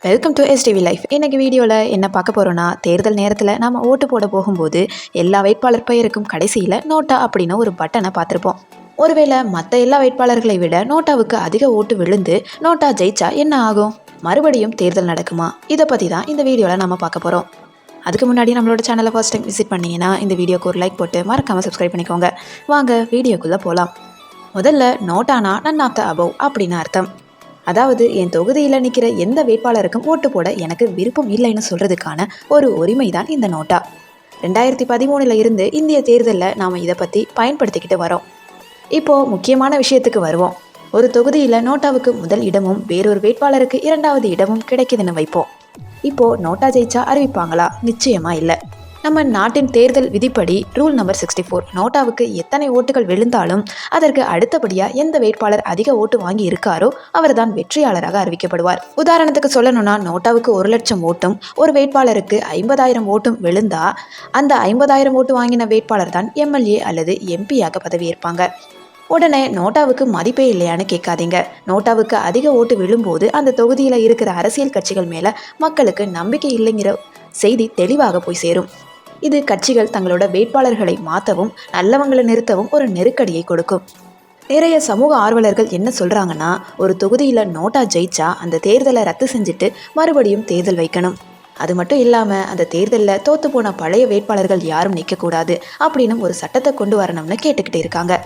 Welcome to STV life. இன்றைக்கி வீடியோவில் என்ன பார்க்க போகிறோன்னா, தேர்தல் நேரத்தில் நம்ம ஓட்டு போட போகும்போது எல்லா வேட்பாளர் பெயருக்கும் கடைசியில் நோட்டா அப்படின்னு ஒரு பட்டனை பார்த்துருப்போம். ஒருவேளை மற்ற எல்லா வேட்பாளர்களை விட நோட்டாவுக்கு அதிக ஓட்டு விழுந்து நோட்டா ஜெயிச்சா என்ன ஆகும்? மறுபடியும் தேர்தல் நடக்குமா? இதை பற்றி தான் இந்த வீடியோவில் நம்ம பார்க்க போகிறோம். அதுக்கு முன்னாடி நம்மளோட சேனலை ஃபர்ஸ்ட் டைம் விசிட் பண்ணிங்கன்னா இந்த வீடியோக்கு ஒரு லைக் போட்டு மறக்காமல் சப்ஸ்கிரைப் பண்ணிக்கோங்க. வாங்க வீடியோக்குள்ளே போகலாம். முதல்ல நோட்டானா நன் ஆஃப் த அபவ் அப்படின்னு அர்த்தம். அதாவது என் தொகுதியில் நிற்கிற எந்த வேட்பாளருக்கும் ஓட்டு போட எனக்கு விருப்பம் இல்லைன்னு சொல்கிறதுக்கான ஒரு உரிமை தான் இந்த நோட்டா. 2013 இருந்து இந்திய தேர்தலில் நாம் இதை பற்றி பயன்படுத்திக்கிட்டு வரோம். இப்போது முக்கியமான விஷயத்துக்கு வருவோம். ஒரு தொகுதியில் நோட்டாவுக்கு முதல் இடமும் வேறொரு வேட்பாளருக்கு 2வது இடமும் கிடைக்குதுன்னு வைப்போம். இப்போது நோட்டா ஜெயிச்சா அறிவிப்பாங்களா? நிச்சயமாக இல்லை. நம்ம நாட்டின் தேர்தல் விதிப்படி ரூல் நம்பர் 64, நோட்டாவுக்கு எத்தனை ஓட்டுகள் விழுந்தாலும் அதற்கு அடுத்தபடியாக எந்த வேட்பாளர் அதிக ஓட்டு வாங்கி இருக்காரோ அவர் தான் வெற்றியாளராக அறிவிக்கப்படுவார். உதாரணத்துக்கு சொல்லணும்னா, நோட்டாவுக்கு 1 லட்சம் ஓட்டும் ஒரு வேட்பாளருக்கு 50,000 ஓட்டும் விழுந்தா அந்த 50,000 ஓட்டு வாங்கின வேட்பாளர் தான் எம்எல்ஏ அல்லது எம்பியாக பதவியேற்பாங்க. உடனே நோட்டாவுக்கு மதிப்பே இல்லையான்னு கேட்காதீங்க. நோட்டாவுக்கு அதிக ஓட்டு விழும்போது அந்த தொகுதியில் இருக்கிற அரசியல் கட்சிகள் மேலே மக்களுக்கு நம்பிக்கை இல்லைங்கிற செய்தி தெளிவாக போய் சேரும். இது கட்சிகள் தங்களோட வேட்பாளர்களை மாற்றவும் நல்லவங்களை நிறுத்தவும் ஒரு நெருக்கடியை கொடுக்கும். நிறைய சமூக ஆர்வலர்கள் என்ன சொல்கிறாங்கன்னா, ஒரு தொகுதியில் நோட்டா ஜெயிச்சா அந்த தேர்தலை ரத்து செஞ்சுட்டு மறுபடியும் தேர்தல் வைக்கணும். அது மட்டும் இல்லாமல் அந்த தேர்தலில் தோற்று போன பழைய வேட்பாளர்கள் யாரும் நிற்கக்கூடாது அப்படின்னு ஒரு சட்டத்தை கொண்டு வரணும்னு கேட்டுக்கிட்டு இருக்காங்க.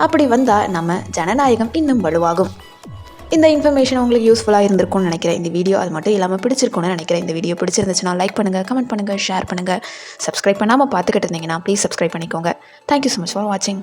அப்படி வந்தால் நம்ம ஜனநாயகம் இன்னும் வலுவாகும். இந்த இன்ஃபர்மேஷன் உங்களுக்கு யூஸ்ஃபுல்லாக இருந்திருக்கும்னு நினைக்கிறேன். இந்த வீடியோ அது மட்டும் இல்லாமல் பிடிச்சிருக்கும்னு நினைக்கிறேன். இந்த வீடியோ பிடிச்சிருந்துச்சுன்னா லைக் பண்ணுங்கள், கமெண்ட் பண்ணுங்கள், ஷேர் பண்ணுங்கள். சப்ஸ்கிரைப் பண்ணாமல் பார்த்துக்கிட்டு இருந்தீங்கன்னா ப்ளீஸ் சப்ஸ்கிரைப் பண்ணிக்கோங்க. தேங்க்யூ ஸோ மச் ஃபார் வாட்சிங்.